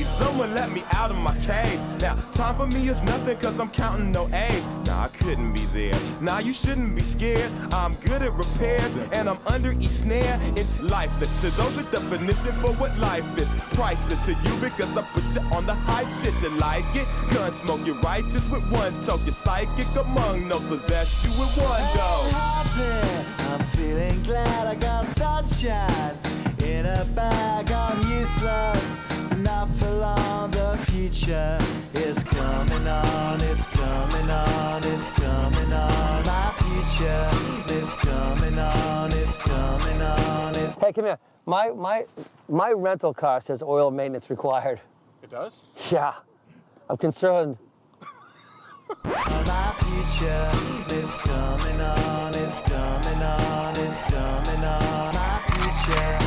Please, someone let me out of my cage. Now, time for me is nothing cause I'm counting no A's. Nah, I couldn't be there. Nah, you shouldn't be scared. I'm good at repairs and I'm under each snare. It's lifeless to those, the definition for what life is. Priceless to you because I put you on the hype shit. You like it? Gun smoke, you're righteous with one toke. You're psychic among those, possess you with one go. I'm feeling glad I got sunshine in a bag. I'm useless, not for long. The future is coming on, it's coming on, it's coming on. My future is coming on, it's coming on. Hey, come here. My rental car says oil maintenance required. It does? Yeah, I'm concerned. My future is coming on, it's coming on, it's coming on. My future.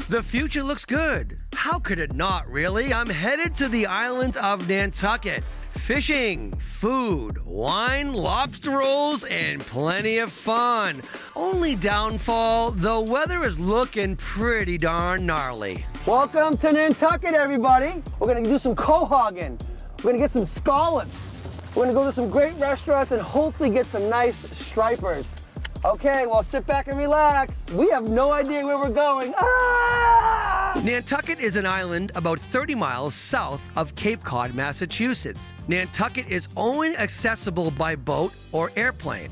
The future looks good. How could it not, really? I'm headed to the island of Nantucket. Fishing, food, wine, lobster rolls, and plenty of fun. Only downfall, the weather is looking pretty darn gnarly. Welcome to Nantucket, everybody. We're gonna do some quahogging. We're gonna get some scallops. We're gonna go to some great restaurants and hopefully get some nice stripers. Okay, well, sit back and relax. We have no idea where we're going. Ah! Nantucket is an island about 30 miles south of Cape Cod, Massachusetts. Nantucket is only accessible by boat or airplane.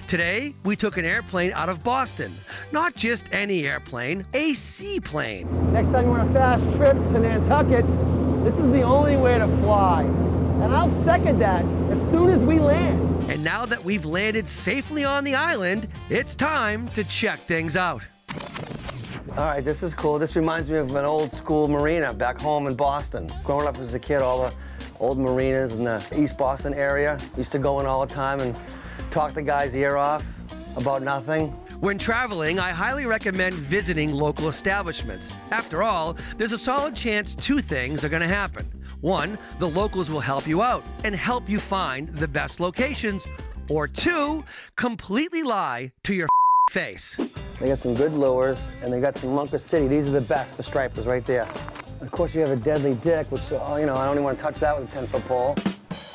Today, we took an airplane out of Boston. Not just any airplane, a seaplane. Next time you want a fast trip to Nantucket, this is the only way to fly. And I'll second that as soon as we land. And now that we've landed safely on the island, it's time to check things out. All right, this is cool. This reminds me of an old school marina back home in Boston. Growing up as a kid, all the old marinas in the East Boston area. Used to go in all the time and talk the guy's ear off about nothing. When traveling, I highly recommend visiting local establishments. After all, there's a solid chance two things are going to happen. One, the locals will help you out and help you find the best locations. Or two, completely lie to your face. They got some good lures, and they got some Munker City. These are the best for stripers right there. Of course, you have a deadly dick, which, you know, I don't even want to touch that with a 10-foot pole.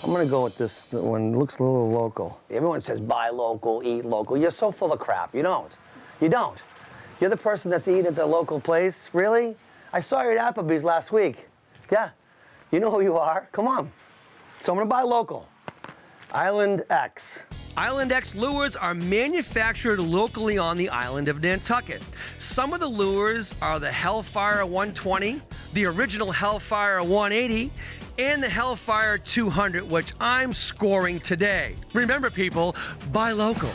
I'm gonna go with this one. It looks a little local. Everyone says buy local, eat local. You're so full of crap. You don't. You don't. You're the person that's eating at the local place. Really? I saw you at Applebee's last week. Yeah. You know who you are. Come on. So I'm gonna buy local. Island X. Island X lures are manufactured locally on the island of Nantucket. Some of the lures are the Hellfire 120, the original Hellfire 180, and the Hellfire 200, which I'm scoring today. Remember, people, buy local.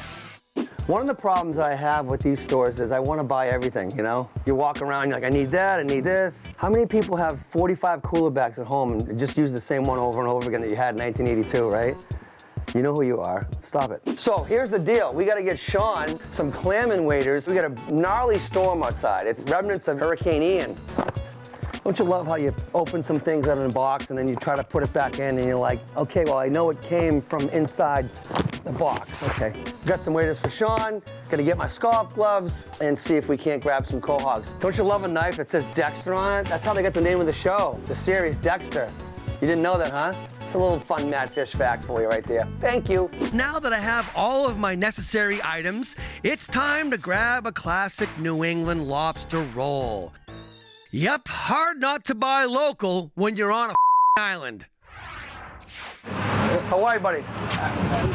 One of the problems I have with these stores is I want to buy everything, you know? You walk around, you're like, I need that, I need this. How many people have 45 cooler bags at home and just use the same one over and over again that you had in 1982, right? You know who you are. Stop it. So here's the deal. We got to get Sean some clamming waders. We got a gnarly storm outside. It's remnants of Hurricane Ian. Don't you love how you open some things out of the box and then you try to put it back in and you're like, okay, well, I know it came from inside the box. Okay. Got some waders for Sean. Gonna get my scallop gloves and see if we can't grab some quahogs. Don't you love a knife that says Dexter on it? That's how they got the name of the show, the series Dexter. You didn't know that, huh? It's a little fun mad fish fact for you right there. Thank you. Now that I have all of my necessary items, it's time to grab a classic New England lobster roll. Yep, hard not to buy local when you're on a island. How are you, buddy?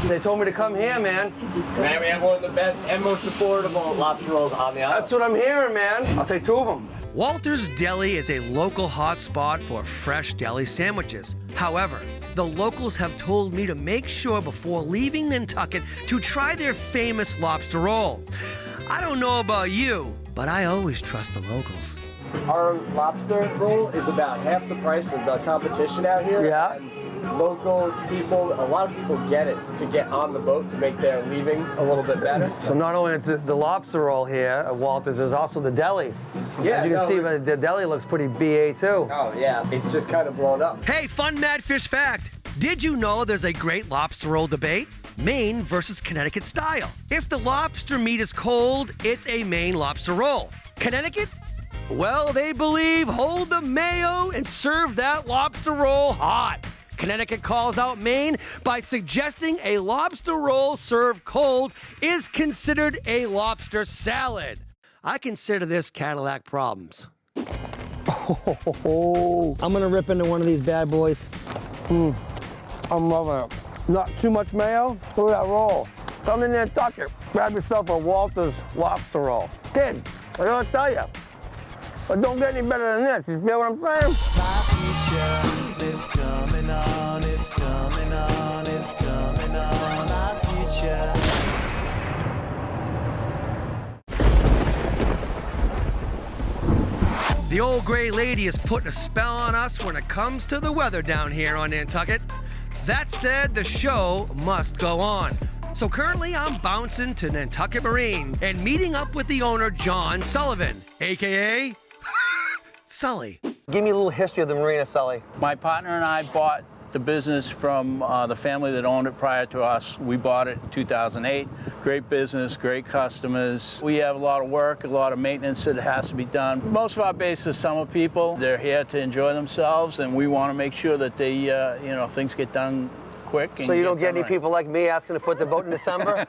They told me to come here, man. Man, we have one of the best and most affordable lobster rolls on the island. That's what I'm hearing, man. I'll take two of them. Walter's Deli is a local hotspot for fresh deli sandwiches. However, the locals have told me to make sure before leaving Nantucket to try their famous lobster roll. I don't know about you, but I always trust the locals. Our lobster roll is about half the price of the competition out here. Yeah. And locals, people, a lot of people get it to get on the boat to make their leaving a little bit better. So not only is it the lobster roll here at Walter's, there's also the deli. Yeah, as you can see, but the deli looks pretty BA too. Oh yeah, it's just kind of blown up. Hey, fun mad fish fact. Did you know there's a great lobster roll debate? Maine versus Connecticut style. If the lobster meat is cold, it's a Maine lobster roll. Connecticut? Well, they believe hold the mayo and serve that lobster roll hot. Connecticut calls out Maine by suggesting a lobster roll served cold is considered a lobster salad. I consider this Cadillac problems. Oh, I'm gonna rip into one of these bad boys. I'm loving it. Not too much mayo. Look at that roll. Come in Nantucket, grab yourself a Walter's lobster roll. Kid, I gotta tell you, but don't get any better than this. You feel what I'm saying? My future is coming on, it's coming on, it's coming on. My future. The old gray lady is putting a spell on us when it comes to the weather down here on Nantucket. That said, the show must go on. So currently I'm bouncing to Nantucket Marine and meeting up with the owner, John Sullivan, AKA Sully. Give me a little history of the marina, Sully. My partner and I bought the business from the family that owned it prior to us. We bought it in 2008. Great business, great customers. We have a lot of work, a lot of maintenance that has to be done. Most of our base is summer people. They're here to enjoy themselves, and we want to make sure that they, things get done quick. So you don't get any people like me asking to put the boat in December?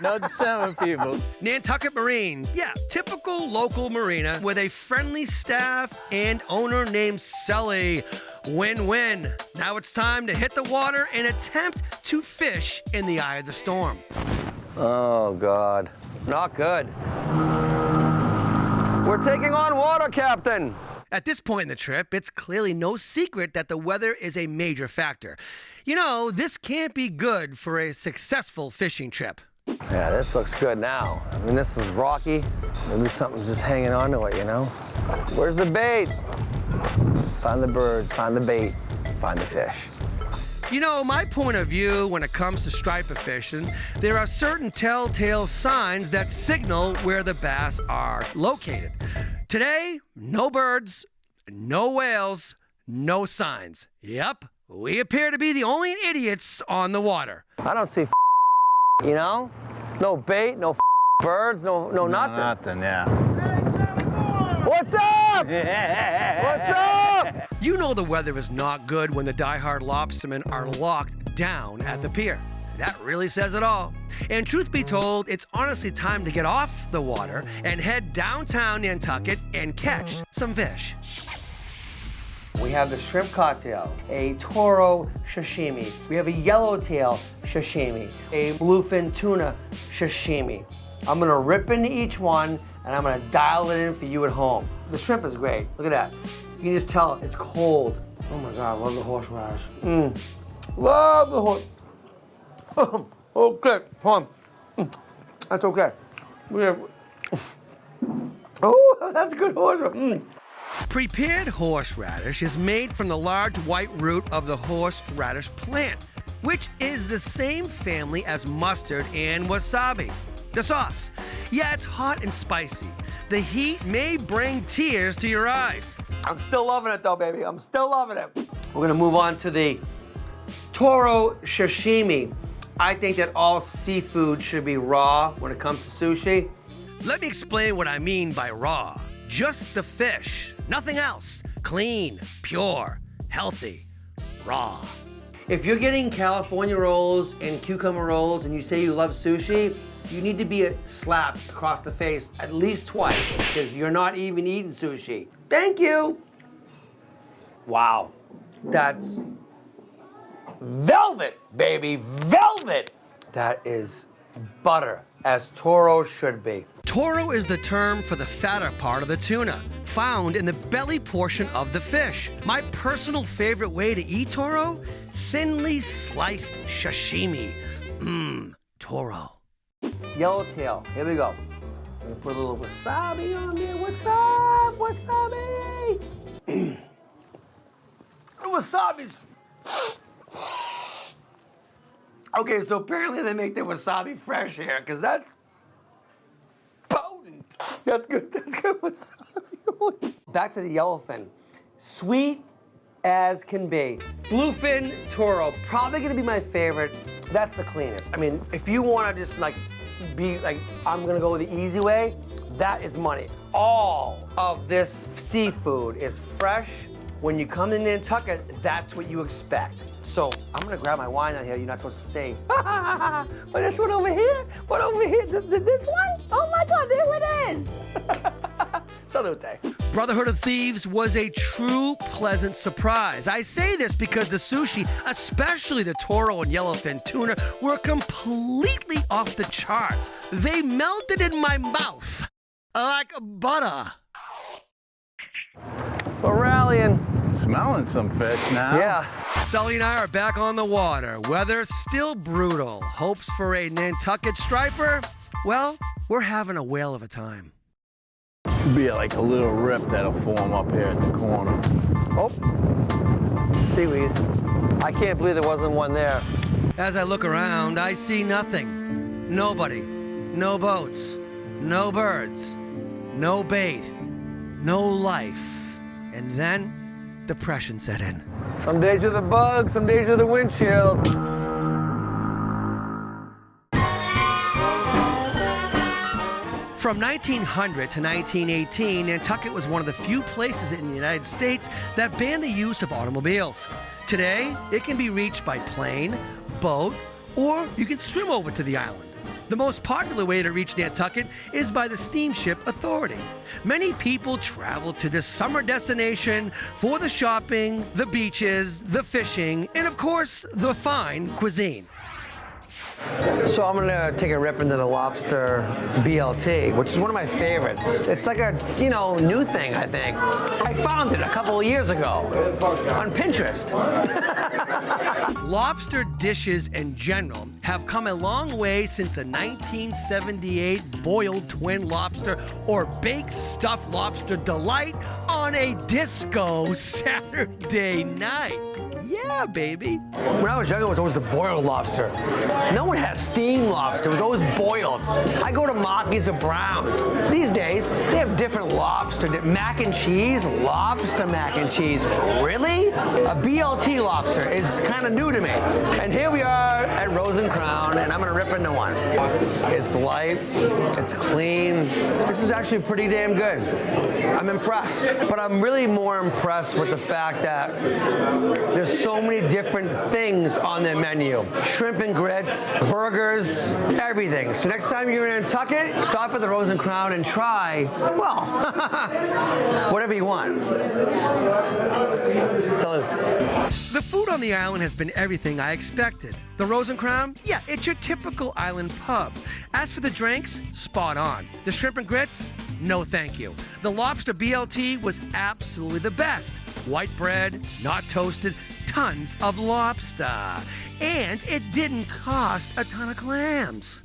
No December people. Nantucket Marine, yeah, typical local marina with a friendly staff and owner named Sully. Win-win. Now it's time to hit the water and attempt to fish in the eye of the storm. Oh, God. Not good. We're taking on water, Captain. At this point in the trip, it's clearly no secret that the weather is a major factor. You know, this can't be good for a successful fishing trip. Yeah, this looks good now. I mean, this is rocky. Maybe something's just hanging on to it, you know? Where's the bait? Find the birds, find the bait, find the fish. You know, my point of view when it comes to striper fishing, there are certain telltale signs that signal where the bass are located. Today, no birds, no whales, no signs. Yep, we appear to be the only idiots on the water. I don't see you know? No bait, no birds, no nothing. Nothing, yeah. What's up? What's up? You know the weather is not good when the diehard lobstermen are locked down at the pier. That really says it all. And truth be told, it's honestly time to get off the water and head downtown Nantucket and catch some fish. We have the shrimp cocktail, a toro sashimi. We have a yellowtail sashimi, a bluefin tuna sashimi. I'm gonna rip into each one and I'm gonna dial it in for you at home. The shrimp is great. Look at that. You can just tell it's cold. Oh my God, I love the horseradish. Love the horse. Okay, hold on. That's okay. Oh, that's good horseradish. Prepared horseradish is made from the large white root of the horseradish plant, which is the same family as mustard and wasabi. The sauce, yeah, it's hot and spicy. The heat may bring tears to your eyes. I'm still loving it though, baby. I'm still loving it. We're gonna move on to the toro sashimi. I think that all seafood should be raw when it comes to sushi. Let me explain what I mean by raw. Just the fish, nothing else. Clean, pure, healthy, raw. If you're getting California rolls and cucumber rolls and you say you love sushi, you need to be slapped across the face at least twice because you're not even eating sushi. Thank you. Wow, that's velvet, baby, velvet. That is butter, as toro should be. Toro is the term for the fatter part of the tuna, found in the belly portion of the fish. My personal favorite way to eat toro? Thinly sliced sashimi. Toro. Yellowtail, here we go. I'm gonna put a little wasabi on there. What's up, wasabi? The wasabi's... Okay, so apparently they make the wasabi fresh here, because that's potent. That's good wasabi. Back to the yellowfin. Sweet as can be. Bluefin toro, probably gonna be my favorite. That's the cleanest. I mean, if you wanna just like be like, I'm gonna go the easy way, that is money. All of this seafood is fresh. When you come to Nantucket, that's what you expect. So I'm gonna grab my wine out here. You're not supposed to say, but this one over here? What over here? This one? Oh my God, there it is. Salute. Brotherhood of Thieves was a true pleasant surprise. I say this because the sushi, especially the toro and yellowfin tuna, were completely off the charts. They melted in my mouth like butter. We're rallying. Smelling some fish now. Yeah. Sully and I are back on the water. Weather still brutal. Hopes for a Nantucket striper? Well, we're having a whale of a time. Be like a little rip that'll form up here at the corner. Oh, seaweed. I can't believe there wasn't one there. As I look around, I see nothing. Nobody. No boats. No birds. No bait. No life. And then depression set in. Some days you're the bug, some days you're the windshield. From 1900 to 1918, Nantucket was one of the few places in the United States that banned the use of automobiles. Today, it can be reached by plane, boat, or you can swim over to the island. The most popular way to reach Nantucket is by the Steamship Authority. Many people travel to this summer destination for the shopping, the beaches, the fishing, and of course, the fine cuisine. So I'm gonna take a rip into the Lobster BLT, which is one of my favorites. It's like a, new thing, I think. I found it a couple of years ago on Pinterest. Lobster dishes in general have come a long way since the 1978 boiled twin lobster or baked stuffed lobster delight on a disco Saturday night. Yeah, baby. When I was younger, it was always the boiled lobster. No one has steamed lobster. It was always boiled. I go to Mackey's or Brown's. These days, they have different lobster. Mac and cheese, lobster mac and cheese. Really? A BLT lobster is kind of new to me. And here we are at Rose and Crown, and I'm gonna rip into one. It's light, it's clean. This is actually pretty damn good. I'm impressed. But I'm really more impressed with the fact that there's so many different things on their menu. Shrimp and grits, burgers, everything. So next time you're in Nantucket, stop at the Rose and Crown and try, well, whatever you want. Salute. The food on the island has been everything I expected. The Rose and Crown? Yeah, it's your typical island pub. As for the drinks, spot on. The shrimp and grits? No thank you. The Lobster BLT was absolutely the best. White bread, not toasted, tons of lobster. And it didn't cost a ton of clams.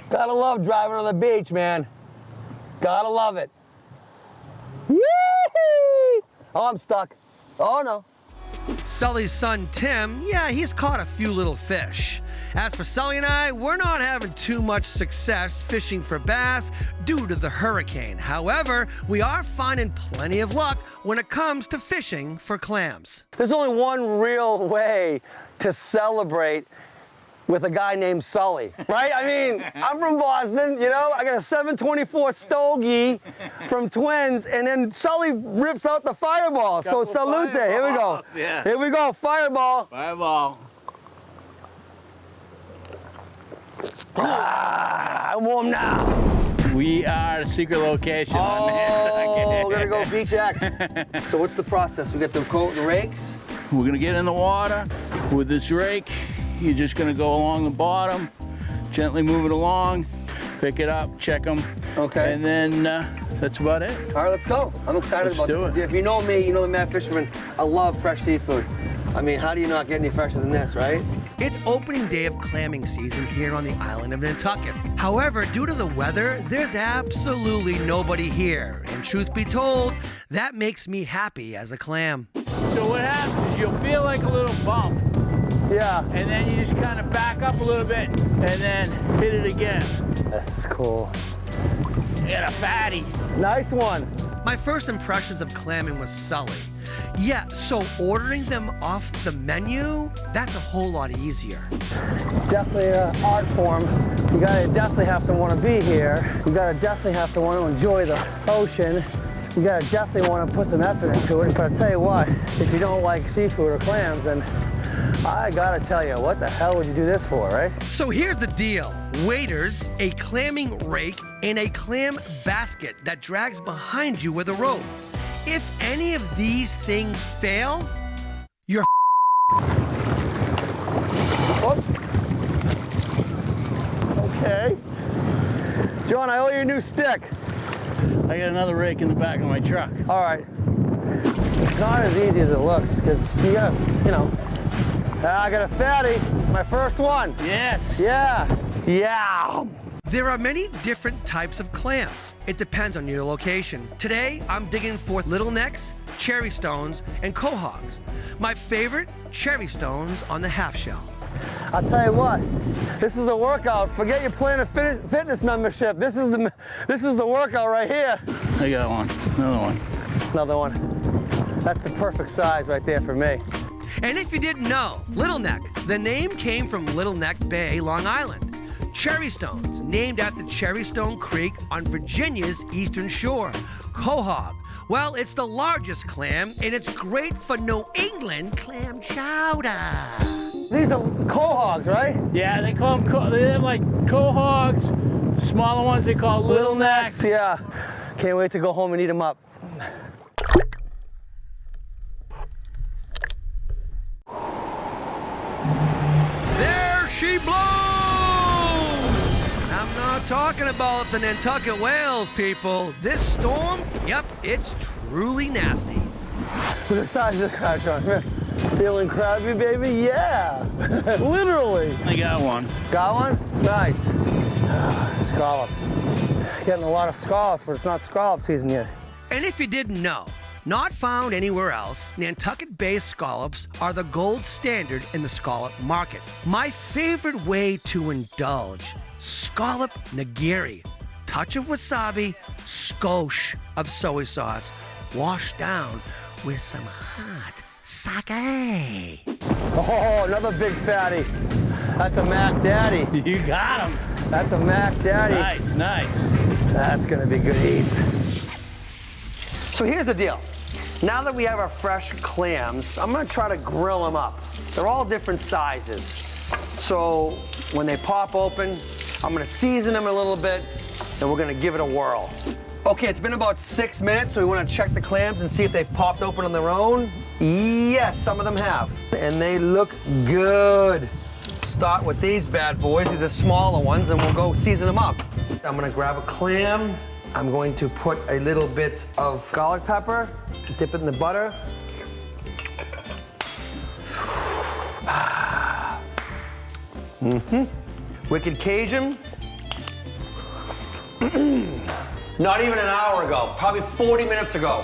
Gotta love driving on the beach, man. Gotta love it. Yee! Oh, I'm stuck. Oh, no. Sully's son, Tim, yeah, he's caught a few little fish. As for Sully and I, we're not having too much success fishing for bass due to the hurricane. However, we are finding plenty of luck when it comes to fishing for clams. There's only one real way to celebrate with a guy named Sully, right? I mean, I'm from Boston, I got a 724 Stogie from Twins, and then Sully rips out the fireball. So salute, here we go. Yeah. Here we go, fireball. Fireball. I'm warm now. We are a secret location on Nantucket. We're gonna go beach X. So what's the process? We got the coat and rakes. We're gonna get in the water with this rake. You're just gonna go along the bottom, gently move it along, pick it up, check them. Okay. And then that's about it. All right, let's go. I'm excited about do this. it. If you know me, you know the Mad Fisherman. I love fresh seafood. I mean, how do you not get any fresher than this, right? It's opening day of clamming season here on the island of Nantucket. However, due to the weather, there's absolutely nobody here. And truth be told, that makes me happy as a clam. So what happens is you'll feel like a little bump. Yeah. And then you just kind of back up a little bit and then hit it again. This is cool. You got a fatty. Nice one. My first impressions of clamming was Sully. Yeah, so ordering them off the menu, that's a whole lot easier. It's definitely an art form. You gotta definitely have to want to be here. You gotta definitely have to want to enjoy the ocean. You gotta definitely want to put some effort into it. But I tell you what, if you don't like seafood or clams, then I gotta tell you, what the hell would you do this for, right? So here's the deal. Waiters, a clamming rake, and a clam basket that drags behind you with a rope. If any of these things fail, you're Okay. John, I owe you a new stick. I got another rake in the back of my truck. All right. It's not as easy as it looks, because you gotta, you know. I got a fatty, my first one. Yes. Yeah. Yeah. There are many different types of clams. It depends on your location. Today, I'm digging for little necks, cherry stones, and quahogs. My favorite, cherry stones on the half shell. I'll tell you what, this is a workout. Forget your Planet Fitness membership. This is the workout right here. I got one. Another one. Another one. That's the perfect size right there for me. And if you didn't know, Little Neck, the name came from Little Neck Bay, Long Island. Cherry stones, named after Cherrystone Creek on Virginia's eastern shore. Quahog, well, it's the largest clam, and it's great for New England clam chowder. These are quahogs, right? Yeah, they call them, they're like quahogs. The smaller ones they call little necks. Yeah. Can't wait to go home and eat them up. There she blows! I'm not talking about the Nantucket whales, people. This storm, yep, it's truly nasty. Look at the size of the crab, John. Come here. Feeling crabby, baby? Yeah. Literally. I got one. Got one? Nice. Scallop. Getting a lot of scallops, but it's not scallop season yet. And if you didn't know, not found anywhere else, Nantucket Bay scallops are the gold standard in the scallop market. My favorite way to indulge, scallop nigiri. Touch of wasabi, skosh of soy sauce, washed down with some hot sake. Oh, another big fatty. That's a Mac Daddy. You got him. That's a Mac Daddy. Nice, nice. That's gonna be good eats. So here's the deal. Now that we have our fresh clams, I'm gonna try to grill them up. They're all different sizes. So when they pop open, I'm gonna season them a little bit, and we're gonna give it a whirl. Okay, it's been about 6 minutes, so we wanna check the clams and see if they've popped open on their own. Yes, some of them have, and they look good. Start with these bad boys, these are smaller ones, and we'll go season them up. I'm gonna grab a clam. I'm going to put a little bit of garlic pepper, dip it in the butter. Wicked Cajun. Not even an hour ago, probably 40 minutes ago,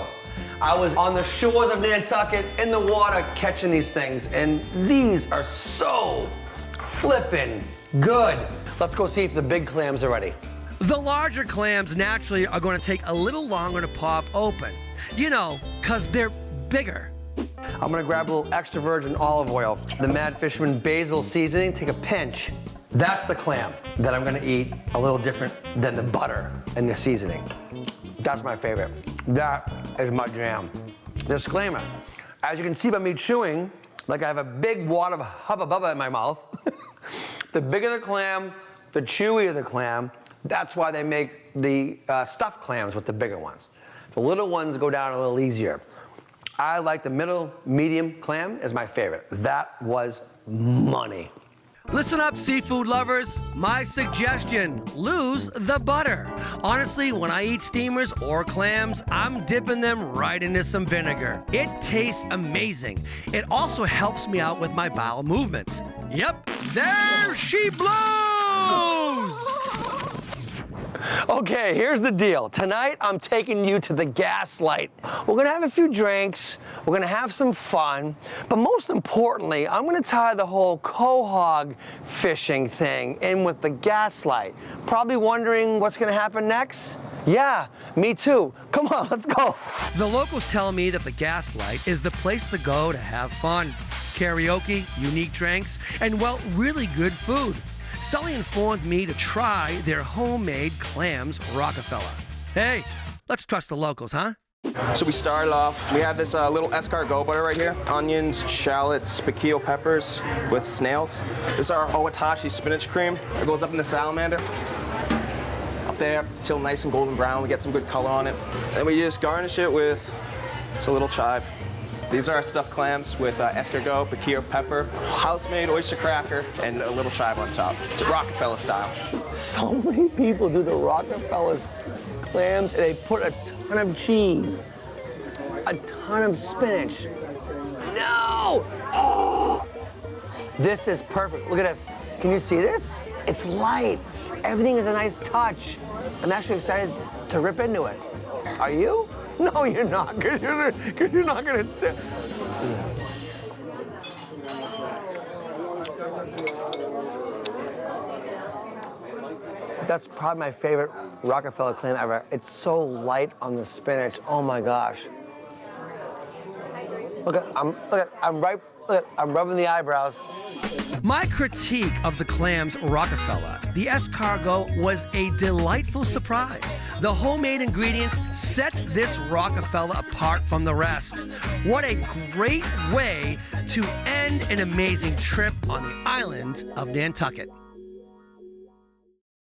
I was on the shores of Nantucket in the water catching these things, and these are so flippin' good. Let's go see if the big clams are ready. The larger clams naturally are going to take a little longer to pop open. You know, because they're bigger. I'm gonna grab a little extra virgin olive oil, the Mad Fisherman basil seasoning, take a pinch. That's the clam that I'm gonna eat a little different than the butter and the seasoning. That's my favorite. That is my jam. Disclaimer, as you can see by me chewing, like I have a big wad of Hubba Bubba in my mouth. The bigger the clam, the chewier the clam. That's why they make the stuffed clams with the bigger ones. The little ones go down a little easier. I like the middle medium clam as my favorite. That was money. Listen up, seafood lovers. My suggestion, lose the butter. Honestly, when I eat steamers or clams, I'm dipping them right into some vinegar. It tastes amazing. It also helps me out with my bowel movements. Yep, there she blows! Okay, here's the deal. Tonight, I'm taking you to the Gaslight. We're gonna have a few drinks. We're gonna have some fun, but most importantly, I'm gonna tie the whole quahog fishing thing in with the gaslight. Probably wondering what's gonna happen next? Yeah, me too. Come on, let's go. The locals tell me that the Gaslight is the place to go to have fun. Karaoke, unique drinks, and, well, really good food. Sully informed me to try their homemade clams Rockefeller. Hey, let's trust the locals, huh? So we started off, we have this little escargot butter right here. Onions, shallots, piquillo peppers with snails. This is our owatashi spinach cream. It goes up in the salamander. Up there till nice and golden brown. We get some good color on it. And we just garnish it with just a little chive. These are our stuffed clams with escargot, piquillo pepper, house-made oyster cracker, and a little chive on top. It's Rockefeller style. So many people do the Rockefeller clams, and they put a ton of cheese, a ton of spinach. No! Oh! This is perfect. Look at this. Can you see this? It's light. Everything is a nice touch. I'm actually excited to rip into it. Are you? No, you're not, because you're not going to. That's probably my favorite Rockefeller clam ever. It's so light on the spinach. Oh my gosh. I'm rubbing the eyebrows. My critique of the clams Rockefeller, the escargot, was a delightful surprise. The homemade ingredients sets this Rockefeller apart from the rest. What a great way to end an amazing trip on the island of Nantucket.